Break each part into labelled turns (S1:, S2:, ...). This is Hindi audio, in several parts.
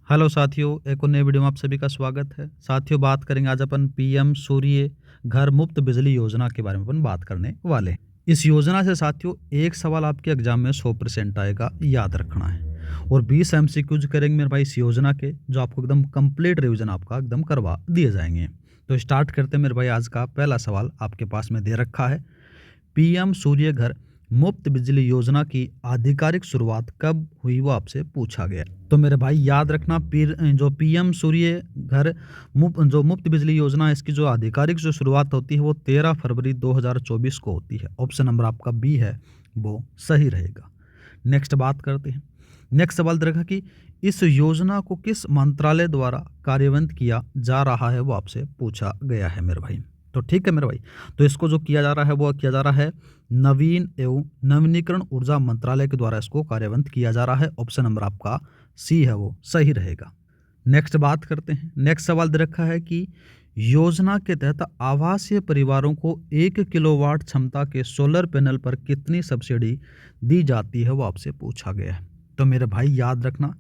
S1: हेलो साथियों, एक और नए वीडियो में आप सभी का स्वागत है। साथियों, बात करेंगे आज अपन पीएम सूर्य घर मुफ्त बिजली योजना के बारे में अपन बात करने वाले हैं। इस योजना से साथियों एक सवाल आपके एग्जाम में 100% आएगा, याद रखना है। और 20 एमसीक्यूज करेंगे मेरे भाई इस योजना के, जो आपको एकदम कंप्लीट रिवीजन आपका एकदम करवा दिए जाएंगे। तो स्टार्ट करते हैं मेरे भाई। आज का पहला सवाल आपके पास में दे रखा है, पीएम सूर्य घर मुफ्त बिजली योजना की आधिकारिक शुरुआत कब हुई, वो आपसे पूछा गया। तो मेरे भाई याद रखना, जो पीएम सूर्य घर जो मुफ्त बिजली योजना है, इसकी जो आधिकारिक जो शुरुआत होती है वो 13 फरवरी 2024 को होती है। ऑप्शन नंबर आपका बी है, वो सही रहेगा। नेक्स्ट बात करते हैं। नेक्स्ट सवाल देखा कि इस योजना को किस मंत्रालय द्वारा कार्यान्वित किया जा रहा है, वो आपसे पूछा गया है मेरे भाई। तो ठीक है मेरे भाई, तो इसको जो किया जा रहा है वो किया जा रहा है नवीन एवं नवीनीकरण ऊर्जा मंत्रालय के द्वारा इसको कार्यान्वित किया जा रहा है। ऑप्शन नंबर आपका सी है, वो सही रहेगा। नेक्स्ट बात करते हैं। नेक्स्ट सवाल दे रखा है कि योजना के तहत आवासीय परिवारों को 1 किलोवाट क्षमता के सोलर पैनल पर कितनी सब्सिडी दी जाती है, वो आपसे पूछा गया है। तो मेरे भाई याद रखना,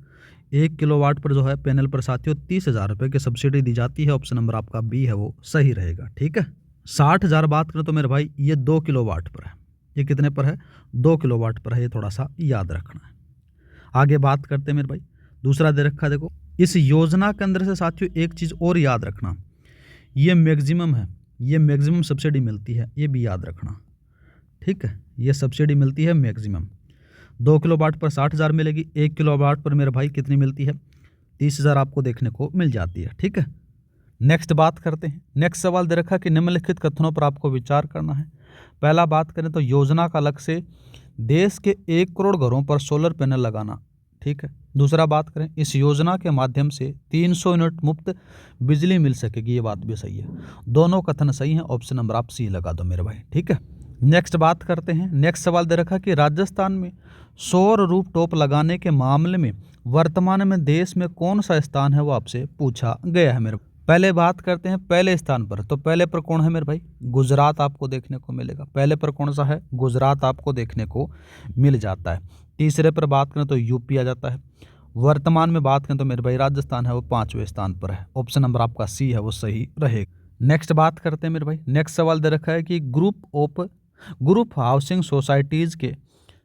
S1: 1 किलोवाट पर जो है पैनल पर साथियों 30,000 रुपये की सब्सिडी दी जाती है। ऑप्शन नंबर आपका बी है, वो सही रहेगा। ठीक है। 60,000 बात करें तो मेरे भाई ये 2 किलोवाट पर है। ये कितने पर है? 2 किलोवाट पर है। ये थोड़ा सा याद रखना है। आगे बात करते हैं मेरे भाई। दूसरा दे रखा है, देखो इस योजना के अंदर से साथियों एक चीज़ और याद रखना, ये मैक्सिमम है, ये मैक्सिमम सब्सिडी मिलती है, ये भी याद रखना। ठीक है, ये सब्सिडी मिलती है मैक्सिमम। 2 किलोवाट पर 60,000 मिलेगी, 1 किलोवाट पर मेरे भाई कितनी मिलती है? 30,000 आपको देखने को मिल जाती है। ठीक है। नेक्स्ट बात करते हैं। नेक्स्ट सवाल दे रखा कि निम्नलिखित कथनों पर आपको विचार करना है। पहला बात करें तो योजना का लक्ष्य से देश के 1 करोड़ घरों पर सोलर पैनल लगाना। ठीक है। दूसरा बात करें, इस योजना के माध्यम से 300 यूनिट मुफ्त बिजली मिल सकेगी। ये बात भी सही है। दोनों कथन सही हैं। ऑप्शन नंबर आप सी लगा दो मेरे भाई। ठीक है। नेक्स्ट बात करते हैं। नेक्स्ट सवाल दे रखा कि राजस्थान में सौर रूफटॉप लगाने के मामले में वर्तमान में देश में कौन सा स्थान है, वो आपसे पूछा गया है मेरे। पहले बात करते हैं पहले स्थान पर। तो पहले पर कौन है मेरे भाई? गुजरात आपको देखने को मिलेगा। पहले पर कौन सा है? गुजरात आपको देखने को मिल जाता है। तीसरे पर बात करें तो यूपी आ जाता है। वर्तमान में बात करें तो मेरे भाई राजस्थान है, वो 5वें स्थान पर है। ऑप्शन नंबर आपका सी है, वो सही रहेगा। नेक्स्ट बात करते हैं मेरे भाई। नेक्स्ट सवाल दे रखा है कि ग्रुप हाउसिंग सोसाइटीज के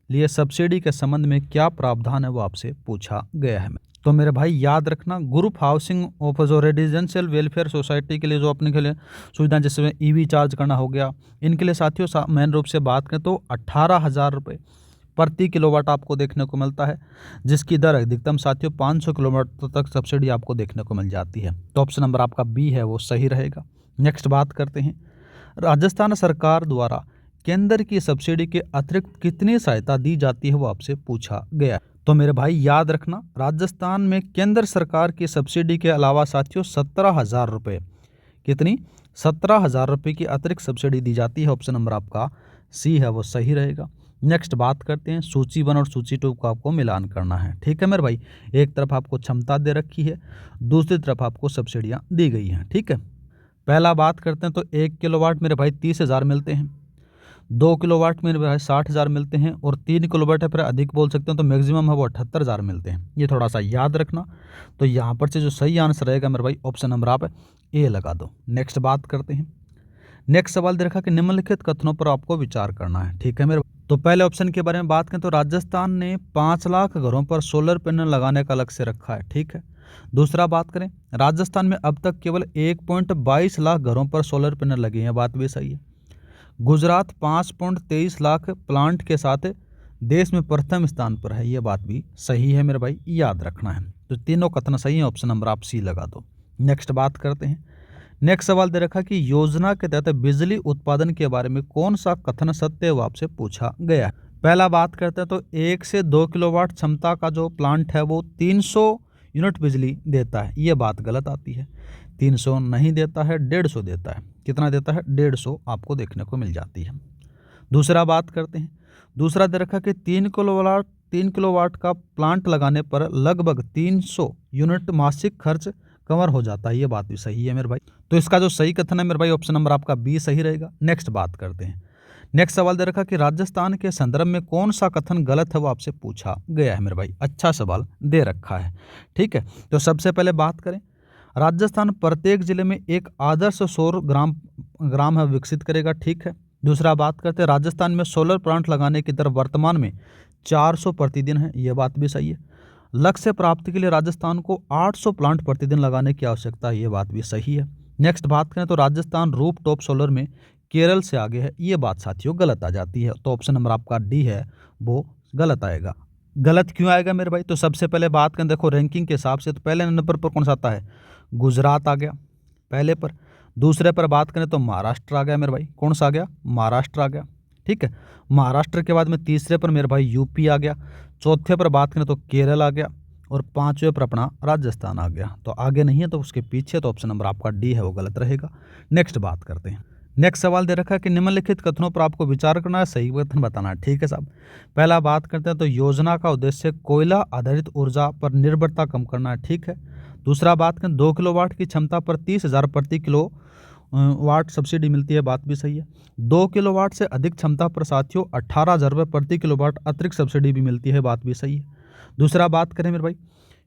S1: लिए सब्सिडी के संबंध में क्या प्रावधान है, वो आपसे पूछा गया है। तो मेरे भाई याद रखना, ग्रुप हाउसिंग ऑफ जो रेजिडेंशियल वेलफेयर सोसाइटी के लिए जो अपने के लिए सुविधाएं, जैसे ईवी चार्ज करना हो गया, इनके लिए साथियों मेन रूप से बात करें तो 18,000 रुपये प्रति किलोवाट आपको देखने को मिलता है, जिसकी दर अधिकतम साथियों 500 किलोवाट तक सब्सिडी आपको देखने को मिल जाती है। तो ऑप्शन नंबर आपका बी है, वो सही रहेगा। नेक्स्ट बात करते हैं। राजस्थान सरकार द्वारा केंद्र की सब्सिडी के अतिरिक्त कितनी सहायता दी जाती है, वो आपसे पूछा गया। तो मेरे भाई याद रखना, राजस्थान में केंद्र सरकार की सब्सिडी के अलावा साथियों 17,000 रुपये, कितनी? 17,000 रुपये की अतिरिक्त सब्सिडी दी जाती है। ऑप्शन नंबर आपका सी है, वो सही रहेगा। नेक्स्ट बात करते हैं। सूची 1 और सूची 2 को आपको मिलान करना है। ठीक है मेरे भाई, एक तरफ आपको क्षमता दे रखी है, दूसरी तरफ आपको सब्सिडियाँ दी गई हैं। ठीक है। पहला बात करते हैं तो 1 किलोवाट मेरे भाई 30,000 मिलते हैं, 2 किलोवाट मेरे भाई 60,000 मिलते हैं, और 3 किलोवाट है फिर अधिक बोल सकते हैं तो मैक्सिमम है वो 78,000 मिलते हैं। ये थोड़ा सा याद रखना। तो यहाँ पर से जो सही आंसर रहेगा मेरे भाई, ऑप्शन नंबर आप ए लगा दो। नेक्स्ट बात करते हैं। नेक्स्ट सवाल दे रखा कि निम्नलिखित कथनों पर आपको विचार करना है। ठीक है मेरे। तो पहले ऑप्शन के बारे में बात करें तो राजस्थान ने 5 लाख घरों पर सोलर पैनल लगाने का लक्ष्य रखा है। ठीक है। दूसरा बात करें, राजस्थान में अब तक केवल 1.22 लाख घरों पर सोलर पैनल लगे हैं। बात भी सही है। गुजरात 5.23 लाख प्लांट के साथ देश में प्रथम स्थान पर है। ये बात भी सही है मेरे भाई, याद रखना है। तो तीनों कथन सही है। ऑप्शन नंबर आप सी लगा दो। नेक्स्ट बात करते हैं। नेक्स्ट सवाल दे रखा कि योजना के तहत बिजली उत्पादन के बारे में कौन सा कथन सत्य है, वो आपसे पूछा गया है। पहला बात करते हैं तो 1 से 2 किलोवाट क्षमता का जो प्लांट है वो 300 यूनिट बिजली देता है। ये बात गलत आती है। 300 नहीं देता है, 150 देता है। कितना देता है? 150 आपको देखने को मिल जाती है। दूसरा बात करते हैं। दूसरा दे रखा कि 3 किलोवाट का प्लांट लगाने पर लगभग 300 यूनिट मासिक खर्च कवर हो जाता है। ये बात भी सही है मेरे भाई। तो इसका जो सही कथन है मेरे भाई, ऑप्शन नंबर आपका बी सही रहेगा। नेक्स्ट बात करते हैं। नेक्स्ट सवाल दे रखा कि राजस्थान के संदर्भ में कौन सा कथन गलत है वो आपसे पूछा गया है मेरे भाई। अच्छा सवाल दे रखा है, ठीक है। तो सबसे पहले बात करें, राजस्थान प्रत्येक जिले में एक आदर्श सौर ग्राम है विकसित करेगा, ठीक है। दूसरा बात करते हैं, राजस्थान में सोलर प्लांट लगाने की दर वर्तमान में 400 प्रतिदिन है, ये बात भी सही है। लक्ष्य प्राप्ति के लिए राजस्थान को 800 प्लांट प्रतिदिन लगाने की आवश्यकता है, ये बात भी सही है। नेक्स्ट बात करें तो राजस्थान रूफ टॉप सोलर में केरल से आगे है, ये बात साथियों गलत आ जाती है। तो ऑप्शन नंबर आपका डी है वो गलत आएगा। गलत क्यों आएगा मेरे भाई? तो सबसे पहले बात करें, देखो रैंकिंग के हिसाब से तो पहले नंबर पर कौन सा आता है? गुजरात आ गया पहले पर। दूसरे पर बात करें तो महाराष्ट्र आ गया मेरे भाई। कौन सा आ गया? महाराष्ट्र आ गया, ठीक है। महाराष्ट्र के बाद में तीसरे पर मेरे भाई यूपी आ गया। चौथे पर बात करें तो केरल आ गया और पांचवें पर अपना राजस्थान आ गया। तो आगे नहीं है तो उसके पीछे, तो ऑप्शन नंबर आपका डी है वो गलत रहेगा। नेक्स्ट बात करते हैं। नेक्स्ट सवाल दे रखा है कि निम्नलिखित कथनों पर आपको विचार करना है, सही कथन बताना है, ठीक है साहब। पहला बात करते हैं तो योजना का उद्देश्य कोयला आधारित ऊर्जा पर निर्भरता कम करना है, ठीक है। दूसरा बात करें 2 किलोवाट की क्षमता पर 30,000 प्रति किलो वाट सब्सिडी मिलती है, बात भी सही है। 2 किलोवाट से अधिक क्षमता पर साथियों 18,000 रुपये प्रति किलोवाट अतिरिक्त सब्सिडी भी मिलती है, बात भी सही है। दूसरा बात करें मेरे भाई,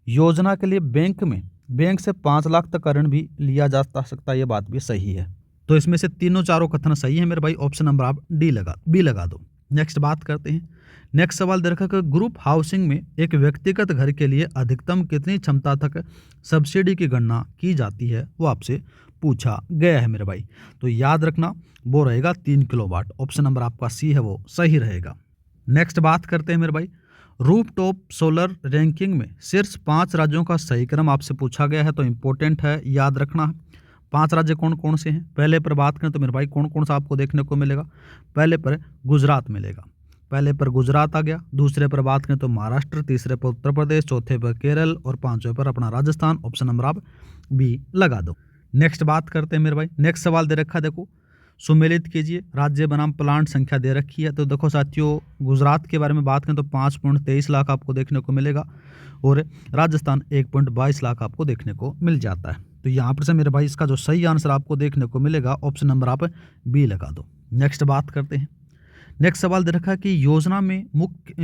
S1: योजना के लिए बैंक से 5 लाख तक का ऋण भी लिया जा सकता है, ये बात भी सही है। तो इसमें से तीनों चारों कथन सही है मेरे भाई। ऑप्शन नंबर आप बी लगा दो। नेक्स्ट बात करते हैं। नेक्स्ट सवाल दे रखा है कि ग्रुप हाउसिंग में एक व्यक्तिगत घर के लिए अधिकतम कितनी क्षमता तक सब्सिडी की गणना की जाती है, वो आपसे पूछा गया है मेरे भाई। तो याद रखना वो रहेगा 3 किलोवाट। ऑप्शन नंबर आपका सी है वो सही रहेगा। नेक्स्ट बात करते हैं मेरे भाई, रूफ टॉप सोलर रैंकिंग में शीर्ष 5 राज्यों का सही क्रम आपसे पूछा गया है, तो इंपॉर्टेंट है, याद रखना। 5 राज्य कौन कौन से हैं? पहले पर बात करें तो मेरे भाई कौन कौन सा आपको देखने को मिलेगा? पहले पर गुजरात मिलेगा, पहले पर गुजरात आ गया। दूसरे पर बात करें तो महाराष्ट्र, तीसरे पर उत्तर प्रदेश, चौथे पर केरल और पांचवें पर अपना राजस्थान। ऑप्शन नंबर आप बी लगा दो। नेक्स्ट बात करते हैं मेरे भाई। नेक्स्ट सवाल दे रखा है, देखो सुमेलित कीजिए, राज्य बनाम प्लांट संख्या दे रखी है। तो देखो साथियों, गुजरात के बारे में बात करें तो 5.23 लाख आपको देखने को मिलेगा और राजस्थान 1.22 लाख आपको देखने को मिल जाता है। तो यहाँ पर से मेरे भाई इसका जो सही आंसर आपको देखने को मिलेगा, ऑप्शन नंबर आप बी लगा दो। नेक्स्ट बात करते हैं। नेक्स्ट सवाल दे रखा है कि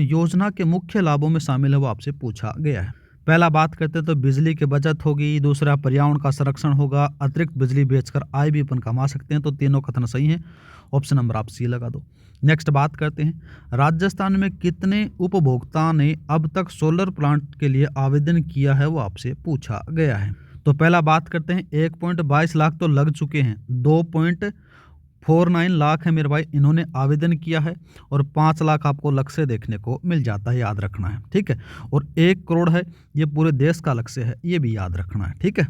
S1: योजना के मुख्य लाभों में शामिल है, वो आपसे पूछा गया है। पहला बात करते हैं तो बिजली की बचत होगी, दूसरा पर्यावरण का संरक्षण होगा, अतिरिक्त बिजली बेचकर आय भी अपन कमा सकते हैं। तो तीनों कथन सही हैं, ऑप्शन नंबर आप सी लगा दो। नेक्स्ट बात करते हैं, राजस्थान में कितने उपभोक्ता ने अब तक सोलर प्लांट के लिए आवेदन किया है, वो आपसे पूछा गया है। तो पहला बात करते हैं, 1.22 लाख तो लग चुके हैं, 2.49 लाख है मेरे भाई इन्होंने आवेदन किया है और 5 लाख आपको लक्ष्य देखने को मिल जाता है, याद रखना है, ठीक है। और 1 करोड़ है, ये पूरे देश का लक्ष्य है, ये भी याद रखना है, ठीक है।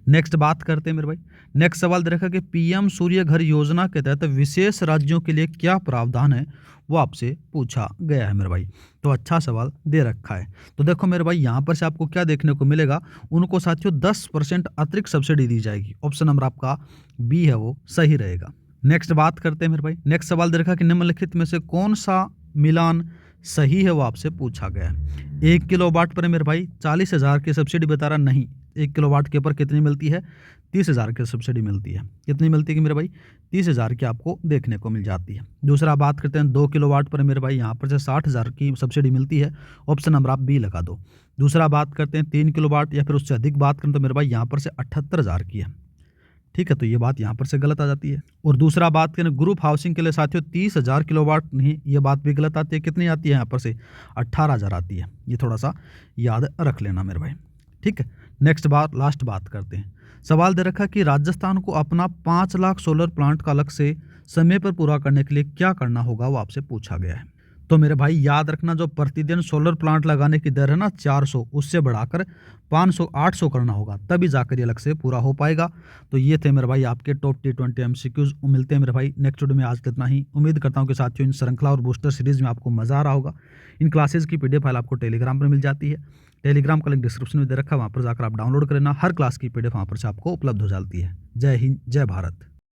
S1: नेक्स्ट बात करते हैं मेरे भाई। नेक्स्ट सवाल दे रखा कि पीएम सूर्य घर योजना के तहत विशेष राज्यों के लिए क्या प्रावधान है, वो आपसे पूछा गया है मेरे भाई। तो अच्छा सवाल दे रखा है। तो देखो मेरे भाई, यहाँ पर से आपको क्या देखने को मिलेगा, उनको साथियों 10% अतिरिक्त सब्सिडी दी जाएगी। ऑप्शन नंबर आपका बी है वो सही रहेगा। नेक्स्ट बात करते हैं मेरे भाई। नेक्स्ट सवाल दे रखा कि निम्नलिखित में से कौन सा मिलान सही है, वो आपसे पूछा गया है। 1 किलोवाट पर मेरे भाई 40,000 की सब्सिडी बता रहा, नहीं, 1 किलोवाट के ऊपर कितनी मिलती है? 30,000 की सब्सिडी मिलती है। कितनी मिलती है मेरे भाई? 30,000 की आपको देखने को मिल जाती है। दूसरा बात करते हैं 2 किलोवाट पर मेरे भाई यहाँ पर से 60,000 की सब्सिडी मिलती है। ऑप्शन नंबर आप बी लगा दो। दूसरा बात करते हैं 3 किलोवाट या फिर उससे अधिक बात करें तो मेरे भाई यहाँ पर से 78,000 की है, ठीक है। तो ये बात यहाँ पर से गलत आ जाती है। और दूसरा बात करें ग्रुप हाउसिंग के लिए साथियों 30,000 किलोवाट नहीं, ये बात भी गलत आती है। कितनी आती है यहाँ पर से? 18,000 आती है। ये थोड़ा सा याद रख लेना मेरे भाई, ठीक है। नेक्स्ट बात, लास्ट बात करते हैं। सवाल दे रखा कि राजस्थान को अपना 5 लाख सोलर प्लांट का लक्ष्य समय पर पूरा करने के लिए क्या करना होगा, वो आपसे पूछा गया है। तो मेरे भाई याद रखना, जो प्रतिदिन सोलर प्लांट लगाने की दर है ना 400, उससे बढ़ाकर 500 800 करना होगा, तभी जाकर ये लक्ष्य पूरा हो पाएगा। तो ये थे मेरे भाई आपके टॉप T20 MCQs। मिलते हैं मेरे भाई नेक्स्ट वीडियो में। आज कितना ही, उम्मीद करता हूँ कि साथियों इन श्रृंखला और बूस्टर सीरीज में आपको मजा आ रहा होगा। इन क्लासेज की PDF फाइल आपको टेलीग्राम पर मिल जाती है। टेलीग्राम का लिंक डिस्क्रिप्शन में दे रखा है, वहाँ पर जाकर आप डाउनलोड कर लेना। हर क्लास की PDF वहाँ पर से आपको उपलब्ध हो जाती है। जय हिंद, जय भारत।